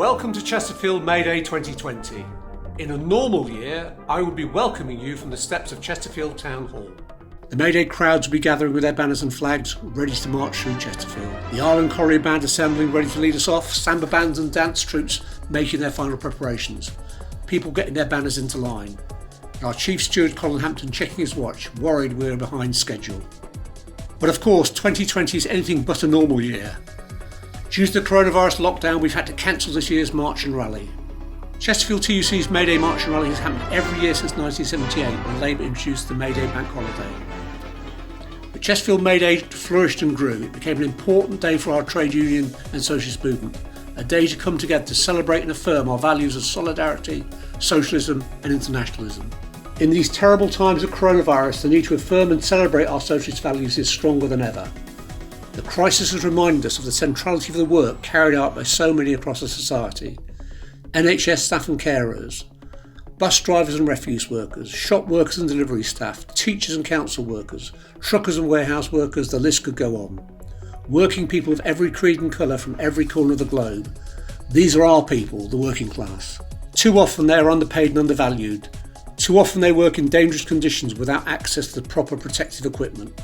Welcome to Chesterfield May Day 2020. In a normal year, I would be welcoming you from the steps of Chesterfield Town Hall. The May Day crowds will be gathering with their banners and flags, ready to march through Chesterfield. The Island Choreo Band assembling, ready to lead us off, samba bands and dance troops making their final preparations. People getting their banners into line. And our Chief Steward Colin Hampton checking his watch, worried we're behind schedule. But of course, 2020 is anything but a normal year. Due to the coronavirus lockdown, we've had to cancel this year's March and Rally. Chesterfield TUC's May Day March and Rally has happened every year since 1978, when Labour introduced the May Day bank holiday. But Chesterfield May Day flourished and grew. It became an important day for our trade union and socialist movement, a day to come together to celebrate and affirm our values of solidarity, socialism and internationalism. In these terrible times of coronavirus, the need to affirm and celebrate our socialist values is stronger than ever. The crisis has reminded us of the centrality of the work carried out by so many across the society. NHS staff and carers, bus drivers and refuse workers, shop workers and delivery staff, teachers and council workers, truckers and warehouse workers, the list could go on. Working people of every creed and colour from every corner of the globe. These are our people, the working class. Too often they are underpaid and undervalued. Too often they work in dangerous conditions without access to the proper protective equipment.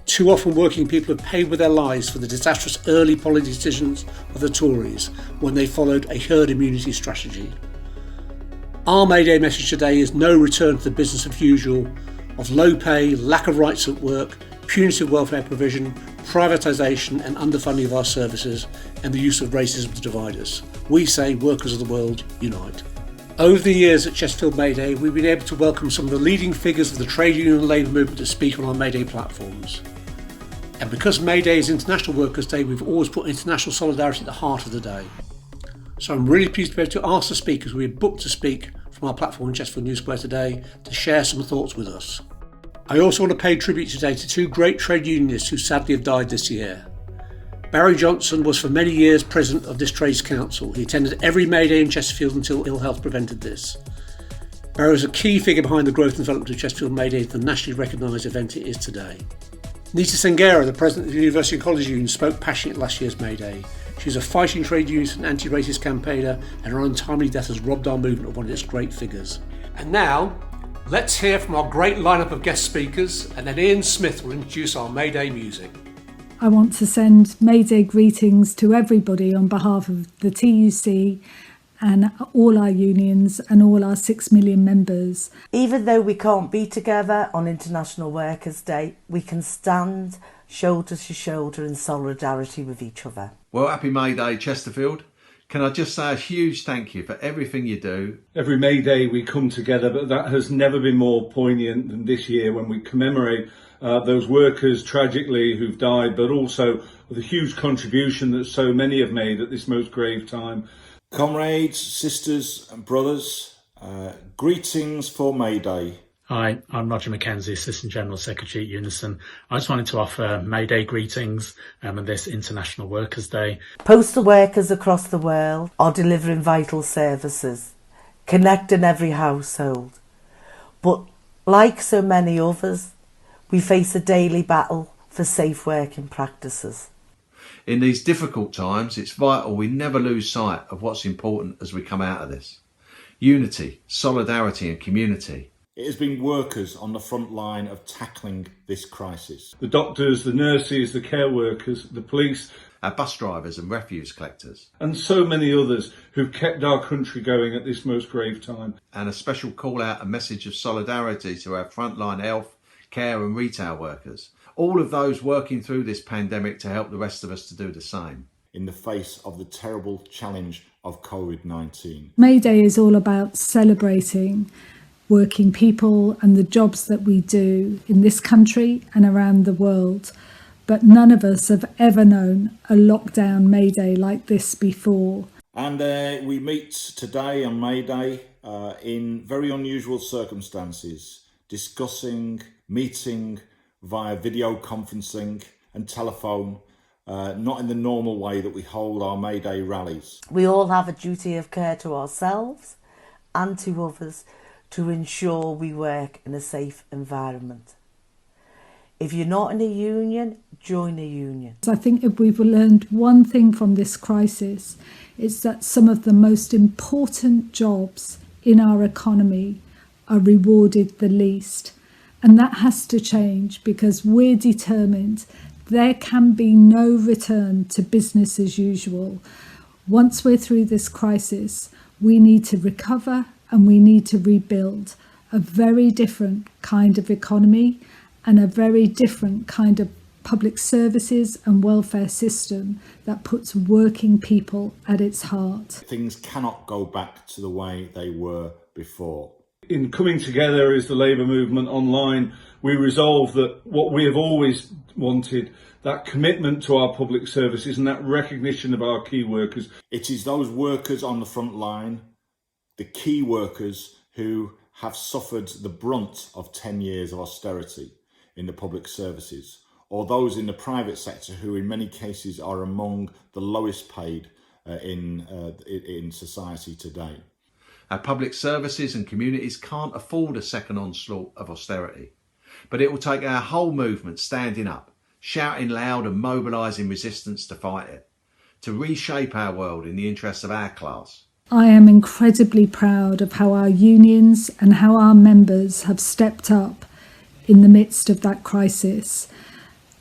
Too often working people have paid with their lives for the disastrous early policy decisions of the Tories when they followed a herd immunity strategy. Our May Day message today is no return to the business as usual of low pay, lack of rights at work, punitive welfare provision, privatisation and underfunding of our services and the use of racism to divide us. We say, workers of the world, unite. Over the years at Chesterfield May Day, we've been able to welcome some of the leading figures of the trade union and labour movement to speak on our May Day platforms. And because May Day is International Workers' Day, we've always put international solidarity at the heart of the day. So I'm really pleased to be able to ask the speakers we have booked to speak from our platform in Chesterfield New Square today to share some thoughts with us. I also want to pay tribute today to two great trade unionists who sadly have died this year. Barry Johnson was for many years president of this trades council. He attended every May Day in Chesterfield until ill health prevented this. Barry was a key figure behind the growth and development of Chesterfield May Day, the nationally recognised event it is today. Nita Sangera, the president of the University and College Union, spoke passionately at last year's May Day. She was a fighting trade unionist and anti-racist campaigner, and her untimely death has robbed our movement of one of its great figures. And now, let's hear from our great lineup of guest speakers, and then Ian Smith will introduce our May Day music. I want to send May Day greetings to everybody on behalf of the TUC and all our unions and all our 6 million members. Even though we can't be together on International Workers' Day, we can stand shoulder to shoulder in solidarity with each other. Well, happy May Day, Chesterfield. Can I just say a huge thank you for everything you do. Every May Day we come together, but that has never been more poignant than this year when we commemorate those workers tragically who've died, but also the huge contribution that so many have made at this most grave time. Comrades, sisters and brothers, greetings for May Day. Hi, I'm Roger Mackenzie, Assistant General Secretary at Unison. I just wanted to offer May Day greetings on this International Workers' Day. Postal workers across the world are delivering vital services, connecting every household. But like so many others, we face a daily battle for safe working practices. In these difficult times, it's vital we never lose sight of what's important as we come out of this. Unity, solidarity and community. It has been workers on the front line of tackling this crisis. The doctors, the nurses, the care workers, the police, Our bus drivers and refuse collectors. and so many others who've kept our country going at this most grave time. And a special call out and message of solidarity to our frontline health, care and retail workers. All of those working through this pandemic to help the rest of us to do the same. In the face of the terrible challenge of COVID-19. May Day is all about celebrating working people and the jobs that we do in this country and around the world. But none of us have ever known a lockdown May Day like this before. And we meet today on May Day in very unusual circumstances, discussing, meeting via video conferencing and telephone, not in the normal way that we hold our May Day rallies. We all have a duty of care to ourselves and to others to ensure we work in a safe environment. If you're not in a union, join a union. I think if we've learned one thing from this crisis, it's that some of the most important jobs in our economy are rewarded the least. And that has to change, because we're determined there can be no return to business as usual. Once we're through this crisis, we need to recover and we need to rebuild a very different kind of economy and a very different kind of public services and welfare system that puts working people at its heart. Things cannot go back to the way they were before. In coming together as the labour movement online, we resolved that what we have always wanted, that commitment to our public services and that recognition of our key workers. It is those workers on the front line, the key workers who have suffered the brunt of 10 years of austerity in the public services, or those in the private sector who in many cases are among the lowest paid in society today. Our public services and communities can't afford a second onslaught of austerity, but it will take our whole movement standing up, shouting loud and mobilising resistance to fight it, to reshape our world in the interests of our class. I am incredibly proud of how our unions and how our members have stepped up in the midst of that crisis.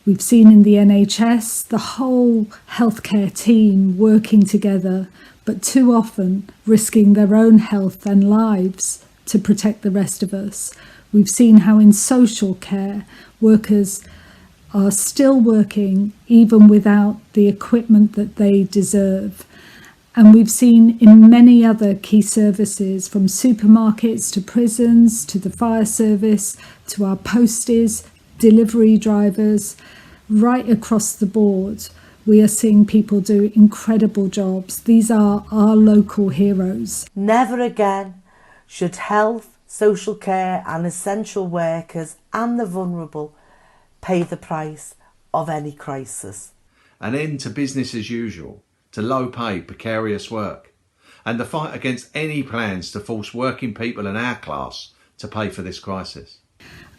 We've seen in the NHS the whole healthcare team working together, but too often risking their own health and lives to protect the rest of us. We've seen how in social care workers are still working even without the equipment that they deserve. And we've seen in many other key services, from supermarkets to prisons to the fire service to our posties, delivery drivers, right across the board, we are seeing people do incredible jobs. These are our local heroes. Never again should health, social care and essential workers and the vulnerable pay the price of any crisis. An end to business as usual, to low-paid, precarious work, and the fight against any plans to force working people in our class to pay for this crisis.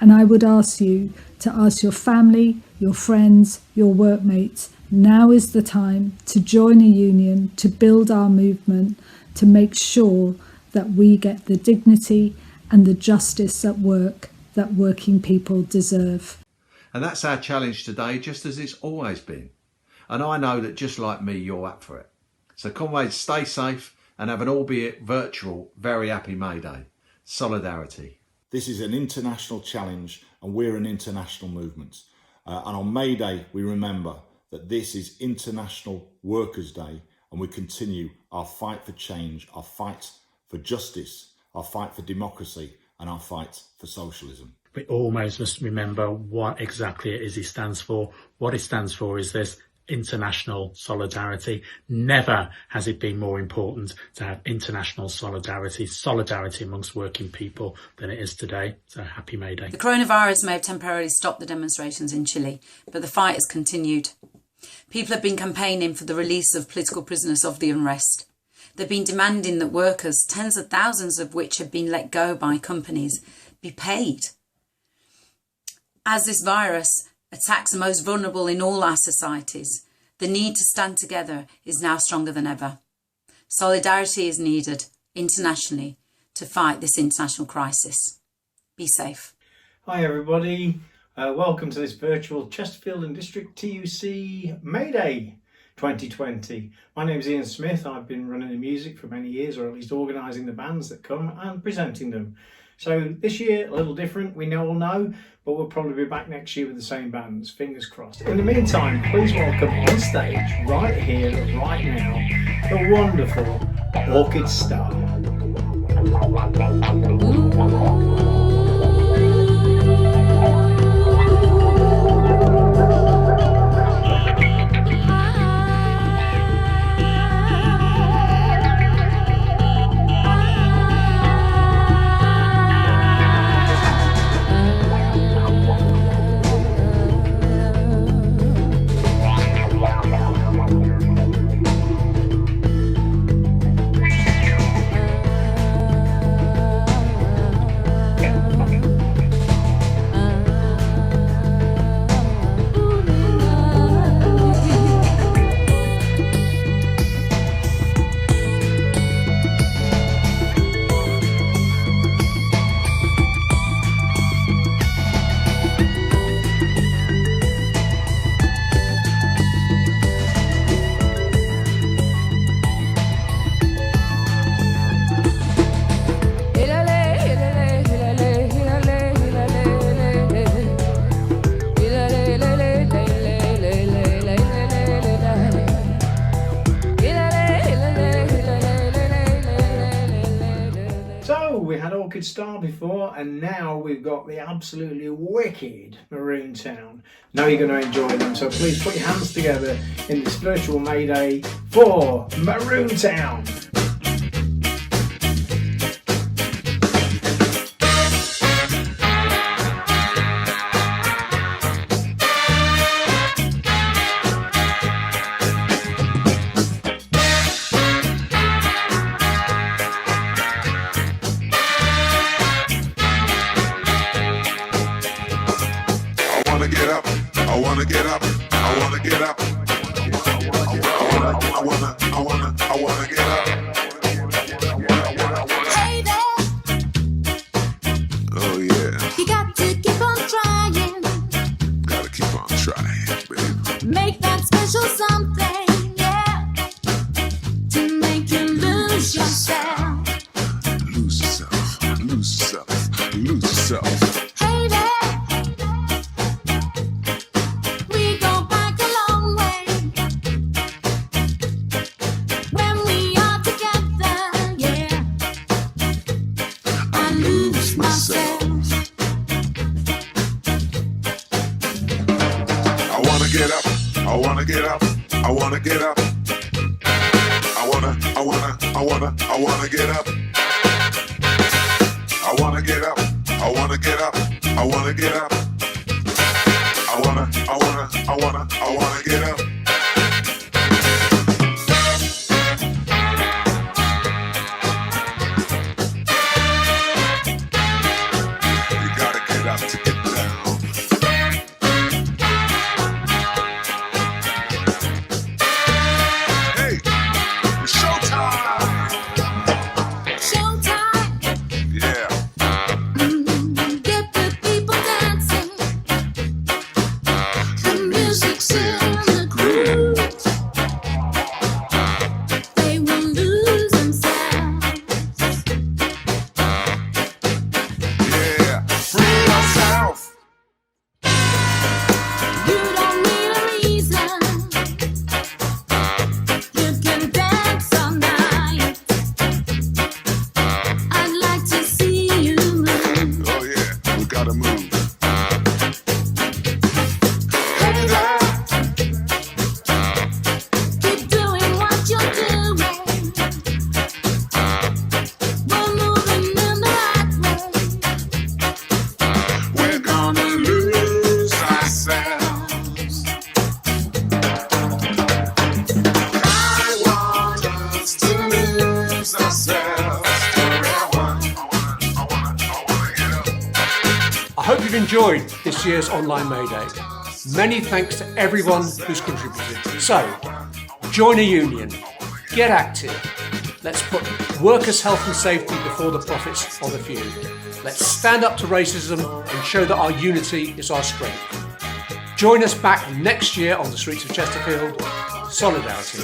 And I would ask you to ask your family, your friends, your workmates, now is the time to join a union, to build our movement, to make sure that we get the dignity and the justice at work that working people deserve. And that's our challenge today, just as it's always been. And I know that just like me, you're up for it. So comrades, stay safe and have an albeit virtual, very happy May Day. Solidarity. This is an international challenge and we're an international movement. And on May Day, we remember that this is International Workers' Day and we continue our fight for change, our fight for justice, our fight for democracy and our fight for socialism. We almost must remember what exactly it is it stands for. What it stands for is this international solidarity. Never has it been more important to have international solidarity amongst working people than it is today. So happy May Day. The coronavirus may have temporarily stopped the demonstrations in Chile, but the fight has continued. People have been campaigning for the release of political prisoners of the unrest. They've been demanding that workers, tens of thousands of which have been let go by companies, be paid. As this virus attacks the most vulnerable in all our societies, the need to stand together is now stronger than ever. Solidarity is needed internationally to fight this international crisis. Be safe. Hi everybody, welcome to this virtual Chesterfield and District TUC May Day 2020. My name is Ian Smith. I've been running the music for many years, or at least organising the bands that come and presenting them. So this year, a little different, we all know, but we'll probably be back next year with the same bands, fingers crossed. In the meantime, please welcome on stage, right here, right now, the wonderful Orchid Star. Orchid Star before, and now we've got the absolutely wicked Maroon Town. Now you're going to enjoy them, so please put your hands together in this virtual May Day for Maroon Town. I wanna get up. I wanna get up. I wanna get up. Hey there. Oh yeah. You got to keep on trying. Gotta keep on trying, babe. Make that special something, yeah. To make you lose yourself. Lose yourself. Lose yourself. Lose yourself. Hey there. We go back a long way. When we are together, yeah. I lose myself. I wanna get up. I wanna get up. I wanna get up. I wanna get up. I wanna get up. I wanna get up. I wanna get up. I wanna get up. You gotta get up to get down. Hey, it's showtime. Showtime. Yeah. Get the people dancing. The music's in the groove. They will lose themselves. Yeah, free yourself. You don't need a reason. You can dance all night. I'd like to see you move. Oh yeah, we gotta move. Hey there. Keep doing what you're doing. We're moving in the right way. We're gonna lose ourselves. I want us to lose ourselves. I wanna get up. I hope you've enjoyed this year's online May Day. Many thanks to everyone who's contributed. So, join a union, get active. Let's put workers' health and safety before the profits of the few. Let's stand up to racism and show that our unity is our strength. Join us back next year on the streets of Chesterfield. Solidarity.